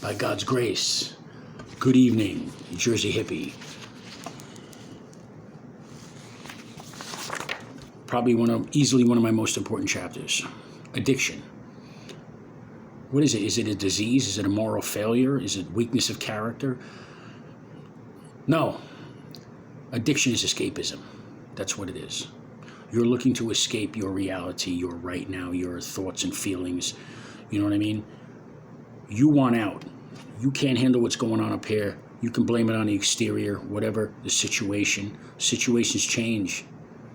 By God's grace, good evening, Jersey hippie. Probably easily one of my most important chapters. Addiction. What is it? Is it a disease? Is it a moral failure? Is it weakness of character? No. Addiction is escapism. That's what it is. You're looking to escape your reality, your right now, your thoughts and feelings. You know what I mean? You want out. You can't handle what's going on up here. You can blame it on the exterior, whatever the situation. Situations change.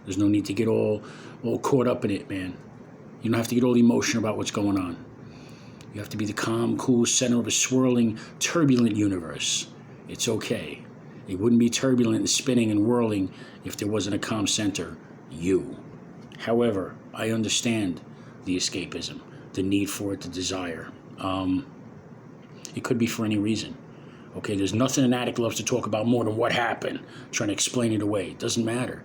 There's no need to get all caught up in it, man. You don't have to get all emotional about what's going on. You have to be the calm, cool center of a swirling, turbulent universe. It's okay. It wouldn't be turbulent and spinning and whirling if there wasn't a calm center. You. However, I understand the escapism, the need for it, the desire. It could be for any reason. Okay, there's nothing an addict loves to talk about more than what happened, trying to explain it away. It doesn't matter.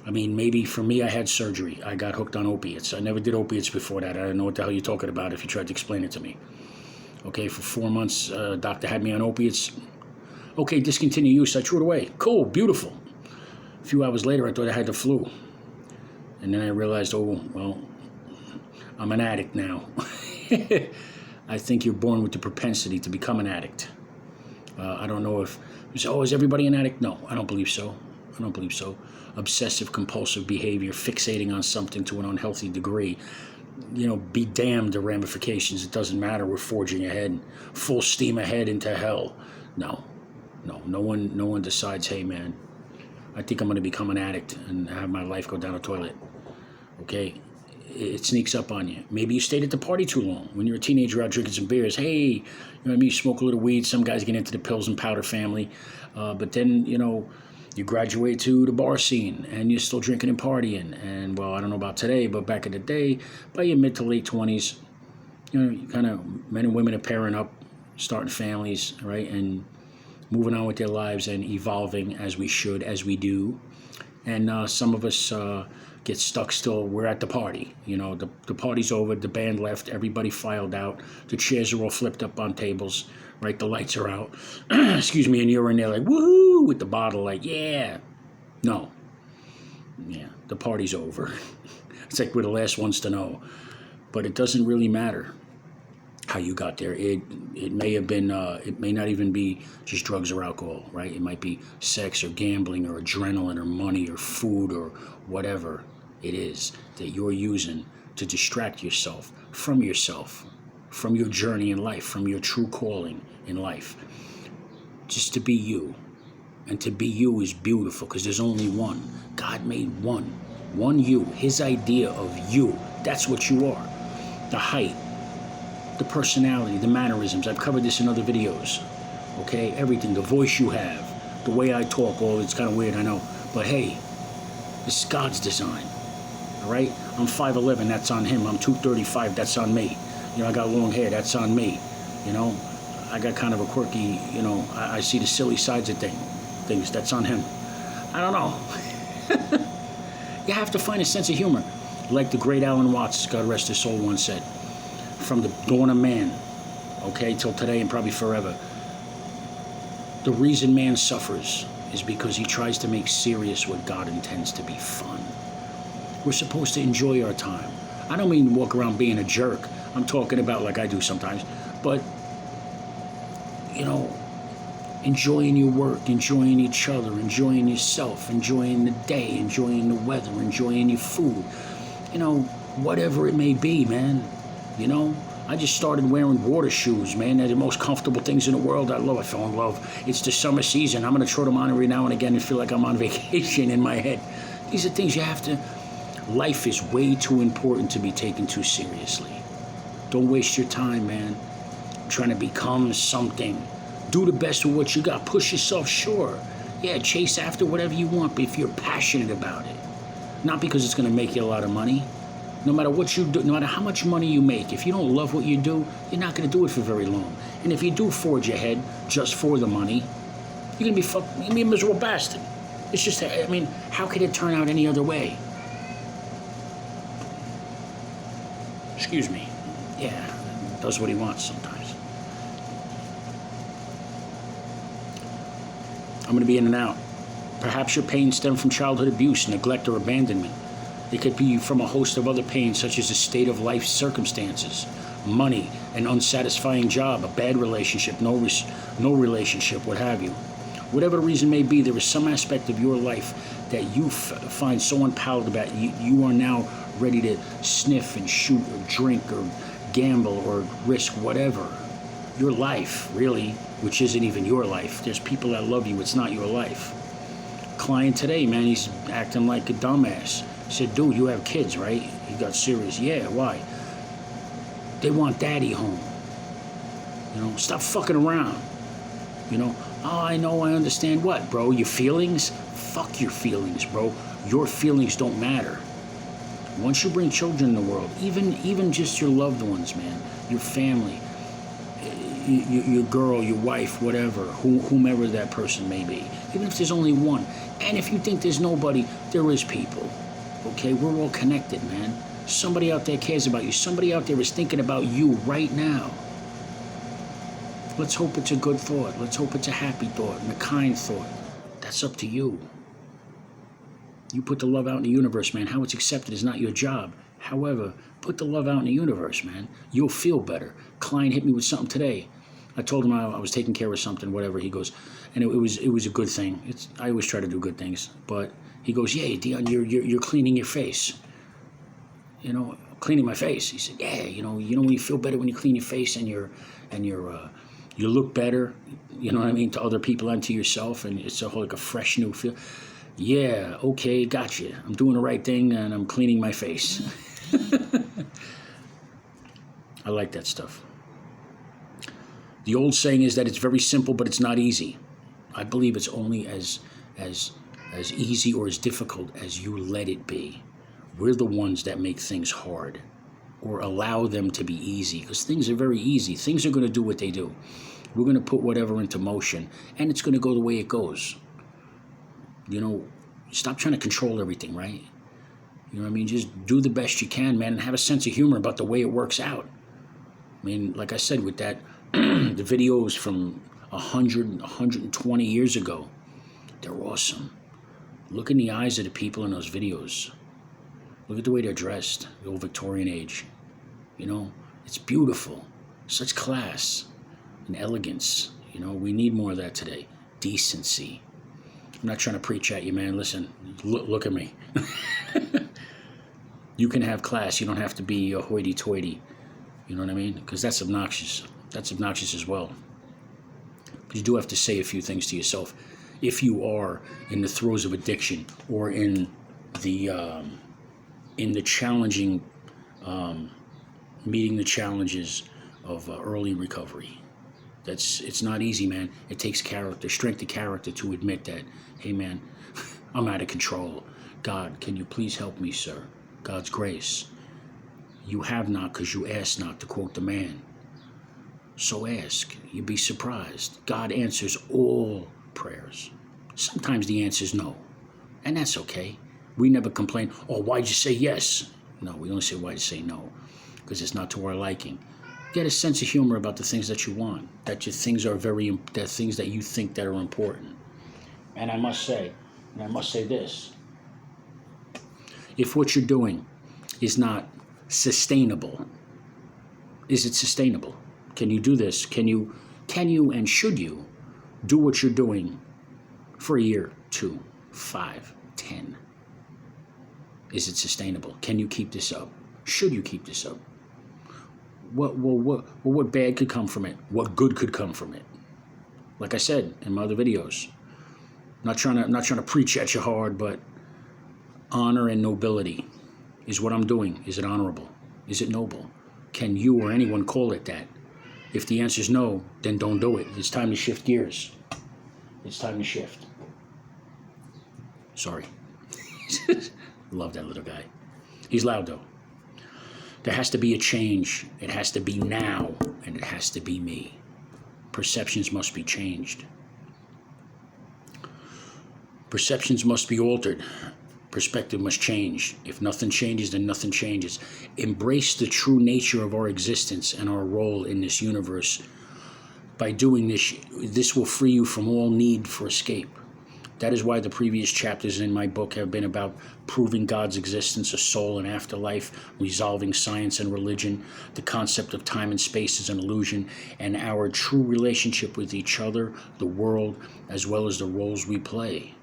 I mean, maybe for me, I had surgery. I got hooked on opiates. I never did opiates before that. I don't know what the hell you're talking about if you tried to explain it to me. Okay, for 4 months, doctor had me on opiates. Okay, discontinue use. I threw it away. Cool, beautiful. A few hours later, I thought I had the flu. And then I realized, oh, well, I'm an addict now. I think you're born with the propensity to become an addict. I don't know if you say, oh, is everybody an addict? No, I don't believe so. I don't believe so. Obsessive compulsive behavior, fixating on something to an unhealthy degree. You know, be damned the ramifications. It doesn't matter. We're forging ahead, full steam ahead into hell. No one decides, hey man, I think I'm going to become an addict and have my life go down the toilet. Okay? It sneaks up on you. Maybe you stayed at the party too long. When you're a teenager out drinking some beers, hey, you know what I mean, you smoke a little weed, some guys get into the pills and powder family, but then, you know, you graduate to the bar scene and you're still drinking and partying. And, well, I don't know about today, but back in the day, by your mid to late 20s, you know, you kind of, men and women are pairing up, starting families, right, and moving on with their lives and evolving as we should, as we do. And some of us get stuck still. We're at the party. You know, the party's over, the band left, everybody filed out, the chairs are all flipped up on tables, right? The lights are out. Excuse me, and you're in there like, woohoo, with the bottle, like, yeah. No. Yeah, the party's over. It's like we're the last ones to know. But it doesn't really matter how you got there. It may have been, it may not even be just drugs or alcohol, right? It might be sex or gambling or adrenaline or money or food or whatever it is that you're using to distract yourself, from your journey in life, from your true calling in life. Just to be you. And to be you is beautiful because there's only one. God made one you, his idea of you. That's what you are. The height, the personality, the mannerisms. I've covered this in other videos. Okay, everything, the voice you have, the way I talk. Oh, it's kind of weird, I know. But hey, this is God's design. All right? I'm 5'11", that's on him. I'm 235, that's on me. You know, I got long hair, that's on me. You know, I got kind of a quirky, you know, I see the silly sides of things, that's on him. I don't know. You have to find a sense of humor. Like the great Alan Watts, God rest his soul, once said, from the dawn of man, okay, till today and probably forever, the reason man suffers is because he tries to make serious what God intends to be fun. We're supposed to enjoy our time. I don't mean walk around being a jerk. I'm talking about like I do sometimes. But, you know, enjoying your work, enjoying each other, enjoying yourself, enjoying the day, enjoying the weather, enjoying your food. You know, whatever it may be, man. You know, I just started wearing water shoes, man. They're the most comfortable things in the world. I fell in love. It's the summer season. I'm going to throw them on every now and again and feel like I'm on vacation in my head. These are things you have to... Life is way too important to be taken too seriously. Don't waste your time, man, trying to become something. Do the best with what you got. Push yourself, sure. Yeah, chase after whatever you want, but if you're passionate about it. Not because it's going to make you a lot of money. No matter what you do, no matter how much money you make, if you don't love what you do, you're not going to do it for very long. And if you do forge ahead just for the money, you're going to be a miserable bastard. It's just, I mean, how could it turn out any other way? Excuse me. Yeah, does what he wants sometimes. I'm going to be in and out. Perhaps your pain stems from childhood abuse, neglect, or abandonment. It could be from a host of other pains, such as a state of life circumstances, money, an unsatisfying job, a bad relationship, no relationship, what have you. Whatever the reason may be, there is some aspect of your life that you find so unpalatable about. You are now ready to sniff and shoot or drink or gamble or risk whatever. Your life, really, which isn't even your life. There's people that love you. It's not your life. Client today, man, he's acting like a dumbass. He said, dude, you have kids, right? He got serious. Yeah, why? They want daddy home. You know, stop fucking around. You know, oh, I know, I understand. What, bro? Your feelings? Fuck your feelings, bro. Your feelings don't matter. Once you bring children in the world, even just your loved ones, man, your family, your girl, your wife, whatever, whomever that person may be, even if there's only one, and if you think there's nobody, there is people, okay? We're all connected, man. Somebody out there cares about you. Somebody out there is thinking about you right now. Let's hope it's a good thought. Let's hope it's a happy thought and a kind thought. That's up to you. You put the love out in the universe, man. How it's accepted is not your job. However, put the love out in the universe, man. You'll feel better. Client hit me with something today. I told him I was taking care of something, whatever. He goes, and it was a good thing. I always try to do good things, but he goes, yeah, Dion, you're cleaning your face. You know, cleaning my face. He said, yeah, you know when you feel better when you clean your face and you look better. You know what I mean, to other people and to yourself, and it's like a fresh new feel. Yeah, okay, gotcha. I'm doing the right thing and I'm cleaning my face. I like that stuff. The old saying is that it's very simple, but it's not easy. I believe it's only as easy or as difficult as you let it be. We're the ones that make things hard or allow them to be easy, because things are very easy. Things are going to do what they do. We're going to put whatever into motion, and it's going to go the way it goes. You know, stop trying to control everything, right? You know what I mean? Just do the best you can, man, and have a sense of humor about the way it works out. I mean, like I said, with that, the videos from 100, 120 years ago, they're awesome. Look in the eyes of the people in those videos. Look at the way they're dressed, the old Victorian age. You know, it's beautiful. Such class and elegance. You know, we need more of that today. Decency. I'm not trying to preach at you, man. Listen, look at me. You can have class. You don't have to be a hoity-toity. You know what I mean? Because that's obnoxious. That's obnoxious as well. But you do have to say a few things to yourself. If you are in the throes of addiction or in the challenging, meeting the challenges of early recovery. It's not easy, man. It takes character, strength of character to admit that, hey, man, I'm out of control. God, can you please help me, sir? God's grace. You have not because you ask not, to quote the man. So ask. You'd be surprised. God answers all prayers. Sometimes the answer is no, and that's okay. We never complain, oh, why'd you say yes? No, we only say why'd you say no, because it's not to our liking. Get a sense of humor about the things that you want, that your things are that things that you think that are important. And I must say this, if what you're doing is not sustainable, is it sustainable? Can you do this? Can you and should you do what you're doing for a year, 2, 5, 10? Is it sustainable? Can you keep this up? Should you keep this up? What bad could come from it? What good could come from it? Like I said in my other videos, not trying to preach at you hard, but honor and nobility is what I'm doing. Is it honorable? Is it noble? Can you or anyone call it that? If the answer is no, then don't do it. It's time to shift gears. It's time to shift. Sorry. Love that little guy. He's loud, though. There has to be a change. It has to be now, and it has to be me. Perceptions must be changed. Perceptions must be altered. Perspective must change. If nothing changes, then nothing changes. Embrace the true nature of our existence and our role in this universe. By doing this, this will free you from all need for escape. That is why the previous chapters in my book have been about proving God's existence, a soul, and afterlife, resolving science and religion, the concept of time and space is an illusion, and our true relationship with each other, the world, as well as the roles we play.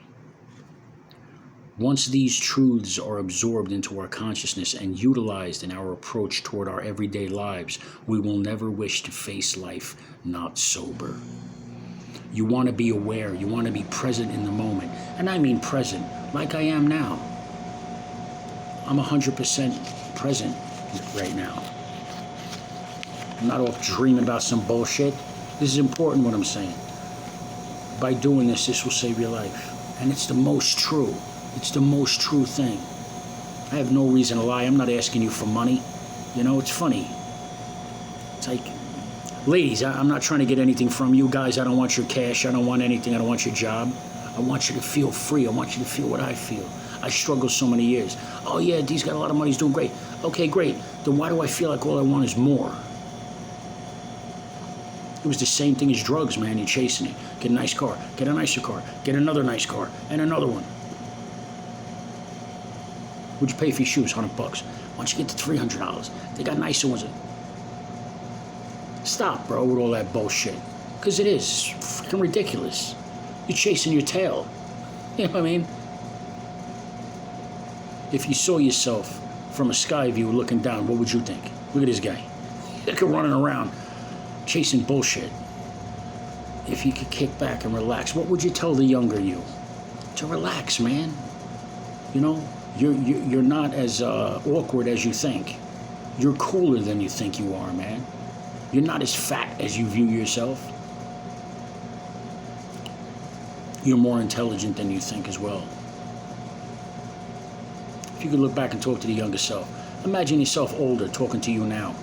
Once these truths are absorbed into our consciousness and utilized in our approach toward our everyday lives, we will never wish to face life not sober. You want to be aware. You want to be present in the moment. And I mean present, like I am now. I'm 100% present right now. I'm not off dreaming about some bullshit. This is important what I'm saying. By doing this, this will save your life. And it's the most true. It's the most true thing. I have no reason to lie. I'm not asking you for money. You know, it's funny. It's like, ladies, I'm not trying to get anything from you. Guys, I don't want your cash. I don't want anything. I don't want your job. I want you to feel free. I want you to feel what I feel. I struggled so many years. Oh, yeah, D's got a lot of money. He's doing great. Okay, great. Then why do I feel like all I want is more? It was the same thing as drugs, man. You're chasing it. Get a nice car. Get a nicer car. Get another nice car. And another one. What'd you pay for your shoes? $100. Why don't you get to $300? They got nicer ones. Stop, bro, with all that bullshit. Because it is. It's freaking ridiculous. You're chasing your tail. You know what I mean? If you saw yourself from a sky view looking down, what would you think? Look at this guy. Look at running around, chasing bullshit. If you could kick back and relax, what would you tell the younger you? To relax, man. You know, you're not as awkward as you think. You're cooler than you think you are, man. You're not as fat as you view yourself. You're more intelligent than you think as well. If you could look back and talk to the younger self, imagine yourself older talking to you now.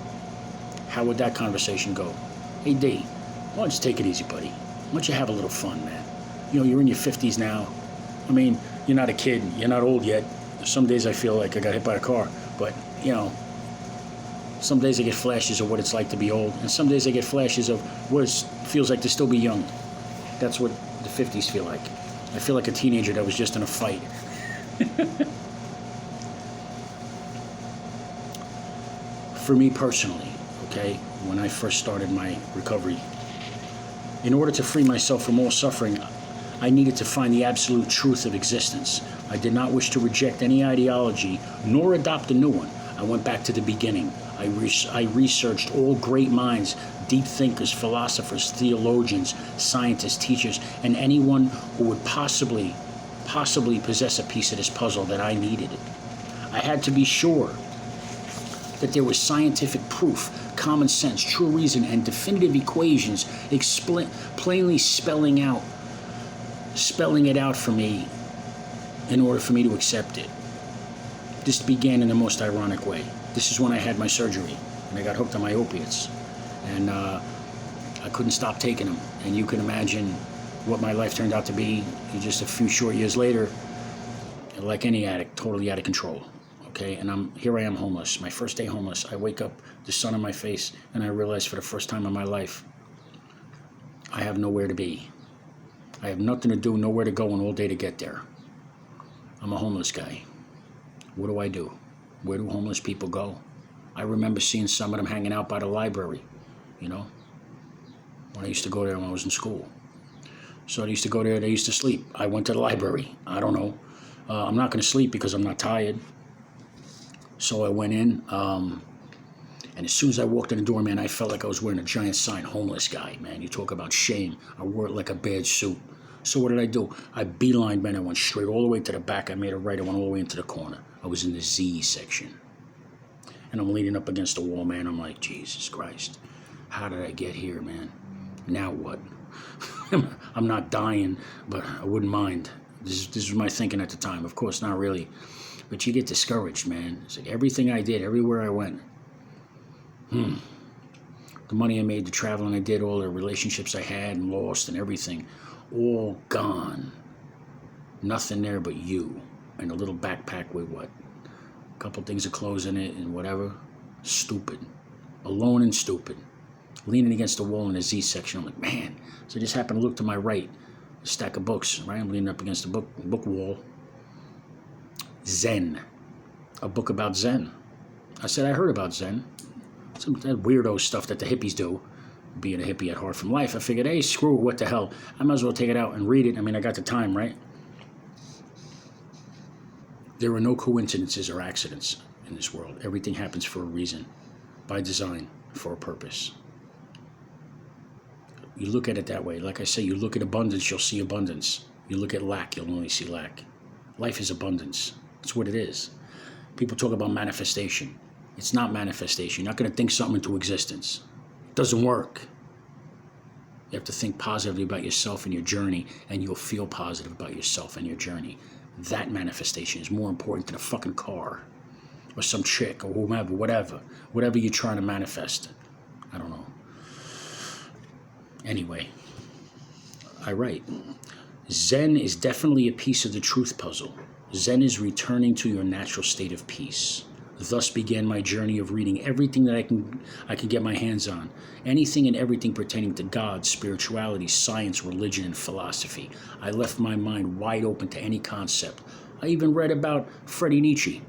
How would that conversation go? Hey, D, why don't you take it easy, buddy? Why don't you have a little fun, man? You know, you're in your 50s now. I mean, you're not a kid. You're not old yet. Some days I feel like I got hit by a car. But, you know, some days I get flashes of what it's like to be old. And some days I get flashes of what it feels like to still be young. That's what the 50s feel like. I feel like a teenager that was just in a fight. For me personally, okay, when I first started my recovery, in order to free myself from all suffering, I needed to find the absolute truth of existence. I did not wish to reject any ideology, nor adopt a new one. I went back to the beginning. I researched all great minds, deep thinkers, philosophers, theologians, scientists, teachers, and anyone who would possibly possess a piece of this puzzle that I needed. I had to be sure that there was scientific proof, common sense, true reason, and definitive equations plainly spelling it out for me in order for me to accept it. This began in the most ironic way. This is when I had my surgery, and I got hooked on my opiates. And I couldn't stop taking them. And you can imagine what my life turned out to be just a few short years later. Like any addict, totally out of control. Okay, and here I am homeless. My first day homeless. I wake up, the sun on my face, and I realize for the first time in my life, I have nowhere to be. I have nothing to do, nowhere to go, and all day to get there. I'm a homeless guy. What do I do? Where do homeless people go? I remember seeing some of them hanging out by the library, you know, when I used to go there when I was in school. So I used to go there, they used to sleep. I went to the library. I don't know. I'm not going to sleep because I'm not tired. So I went in, and as soon as I walked in the door, man, I felt like I was wearing a giant sign, homeless guy, man. You talk about shame. I wore it like a bad suit. So what did I do? I beelined, man. I went straight all the way to the back. I made a right. I went all the way into the corner. I was in the Z section. And I'm leaning up against the wall, man. I'm like, Jesus Christ. How did I get here, man? Now what? I'm not dying, but I wouldn't mind. This was my thinking at the time. Of course, not really. But you get discouraged, man. It's like everything I did, everywhere I went. The money I made, the traveling I did, all the relationships I had and lost and everything, all gone. Nothing there but you and a little backpack with what? A couple things of clothes in it and whatever. Stupid. Alone and stupid. leaning against the wall in the Z section. I'm like, man. So I just happened to look to my right, a stack of books, right? I'm leaning up against the book wall. Zen, a book about Zen. I said, I heard about Zen. Some of that weirdo stuff that the hippies do. Being a hippie at heart from life, I figured, hey, screw it, what the hell? I might as well take it out and read it. I mean, I got the time, right? There are no coincidences or accidents in this world. Everything happens for a reason, by design, for a purpose. You look at it that way. Like I say, you look at abundance, you'll see abundance. You look at lack, you'll only see lack. Life is abundance. That's what it is. People talk about manifestation. It's not manifestation. You're not going to think something into existence. It doesn't work. You have to think positively about yourself and your journey, and you'll feel positive about yourself and your journey. That manifestation is more important than a fucking car or some chick or whomever, whatever you're trying to manifest. I don't know. Anyway, I write, Zen is definitely a piece of the truth puzzle. Zen is returning to your natural state of peace. Thus began my journey of reading everything that I can get my hands on. Anything and everything pertaining to God, spirituality, science, religion, and philosophy. I left my mind wide open to any concept. I even read about Freddie Nietzsche,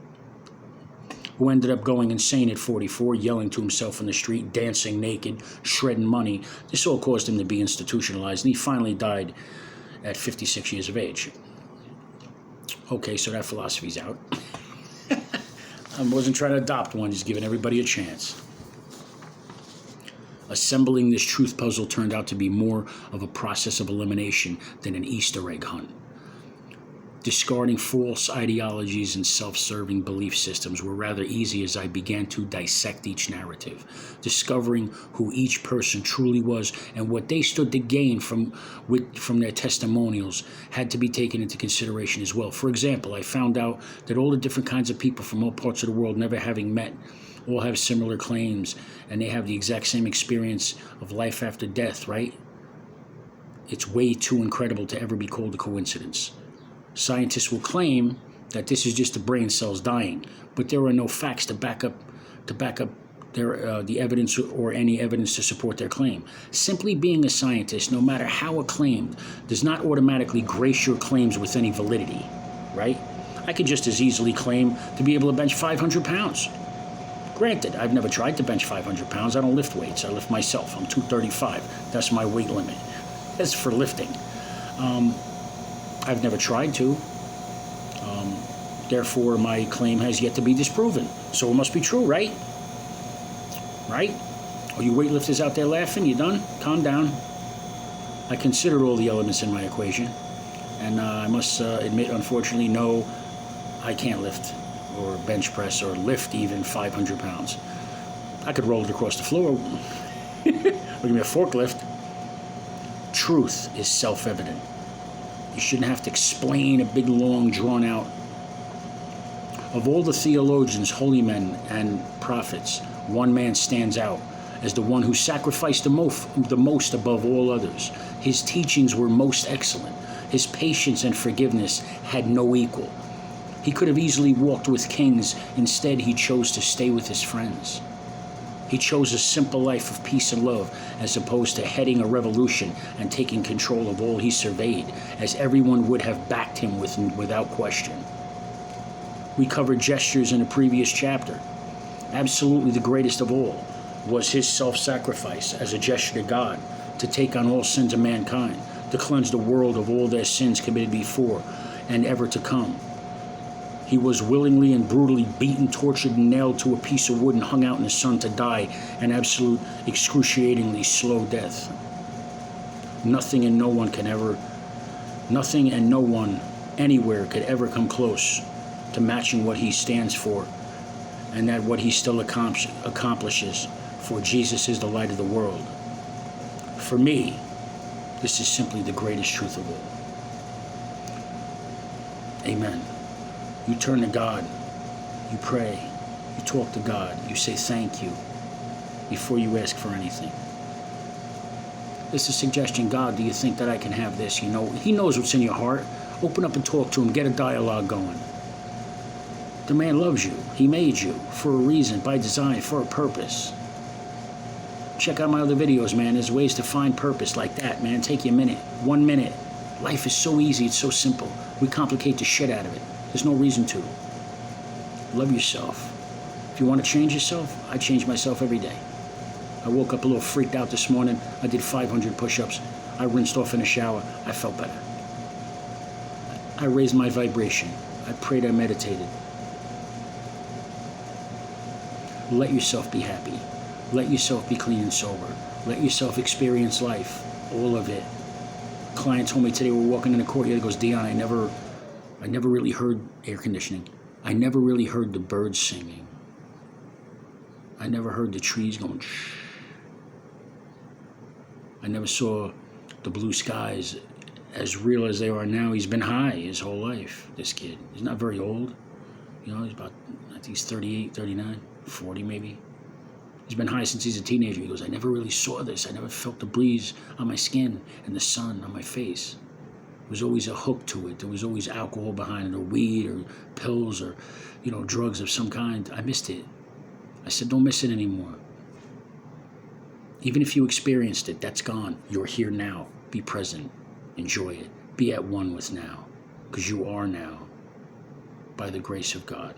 who ended up going insane at 44, yelling to himself in the street, dancing naked, shredding money. This all caused him to be institutionalized, and he finally died at 56 years of age. Okay, so that philosophy's out. I wasn't trying to adopt one, just giving everybody a chance. Assembling this truth puzzle turned out to be more of a process of elimination than an Easter egg hunt. Discarding false ideologies and self-serving belief systems were rather easy as I began to dissect each narrative, discovering who each person truly was and what they stood to gain from their testimonials had to be taken into consideration as well. For example, I found out that all the different kinds of people from all parts of the world, never having met, all have similar claims, and they have the exact same experience of life after death, right? It's way too incredible to ever be called a coincidence. Scientists will claim that this is just the brain cells dying, but there are no facts to back up the evidence or any evidence to support their claim. Simply being a scientist, no matter how acclaimed, does not automatically grace your claims with any validity, right? I could just as easily claim to be able to bench 500 pounds. Granted, I've never tried to bench 500 pounds. I don't lift weights. I lift myself. I'm 235. That's my weight limit. That's for lifting. I've never tried to. Therefore, my claim has yet to be disproven. So it must be true, right? Right? Are you weightlifters out there laughing? You done? Calm down. I considered all the elements in my equation. And I must admit, unfortunately, no, I can't lift or bench press or lift even 500 pounds. I could roll it across the floor. Or give me a forklift. Truth is self-evident. You shouldn't have to explain a big, long, drawn-out. Of all the theologians, holy men, and prophets, one man stands out as the one who sacrificed the most above all others. His teachings were most excellent. His patience and forgiveness had no equal. He could have easily walked with kings. Instead, he chose to stay with his friends. He chose a simple life of peace and love, as opposed to heading a revolution and taking control of all he surveyed, as everyone would have backed him without question. We covered gestures in a previous chapter. Absolutely the greatest of all was his self-sacrifice as a gesture to God, to take on all sins of mankind, to cleanse the world of all their sins committed before and ever to come. He was willingly and brutally beaten, tortured, and nailed to a piece of wood and hung out in the sun to die an absolute, excruciatingly slow death. Nothing and no one anywhere could ever come close to matching what he stands for, and that what he still accomplishes, for Jesus is the light of the world. For me, this is simply the greatest truth of all. Amen. You turn to God, you pray, you talk to God, you say thank you before you ask for anything. It's a suggestion. God, do you think that I can have this? You know, he knows what's in your heart. Open up and talk to him. Get a dialogue going. The man loves you. He made you for a reason, by design, for a purpose. Check out my other videos, man. There's ways to find purpose like that, man. Take you a minute, 1 minute. Life is so easy, it's so simple. We complicate the shit out of it. There's no reason to. Love yourself. If you want to change yourself, I change myself every day. I woke up a little freaked out this morning. I did 500 push-ups. I rinsed off in a shower. I felt better. I raised my vibration. I prayed, I meditated. Let yourself be happy. Let yourself be clean and sober. Let yourself experience life, all of it. A client told me today, we're walking in the courtyard, he goes, Dion, I never really heard air conditioning. I never really heard the birds singing. I never heard the trees going shh. I never saw the blue skies as real as they are now. He's been high his whole life, this kid. He's not very old. You know, he's about, I think he's 38, 39, 40 maybe. He's been high since he's a teenager. He goes, I never really saw this. I never felt the breeze on my skin and the sun on my face. There was always a hook to it. There was always alcohol behind it, or weed, or pills, or, you know, drugs of some kind. I missed it. I said, don't miss it anymore. Even if you experienced it, that's gone. You're here now. Be present. Enjoy it. Be at one with now. Because you are now, by the grace of God.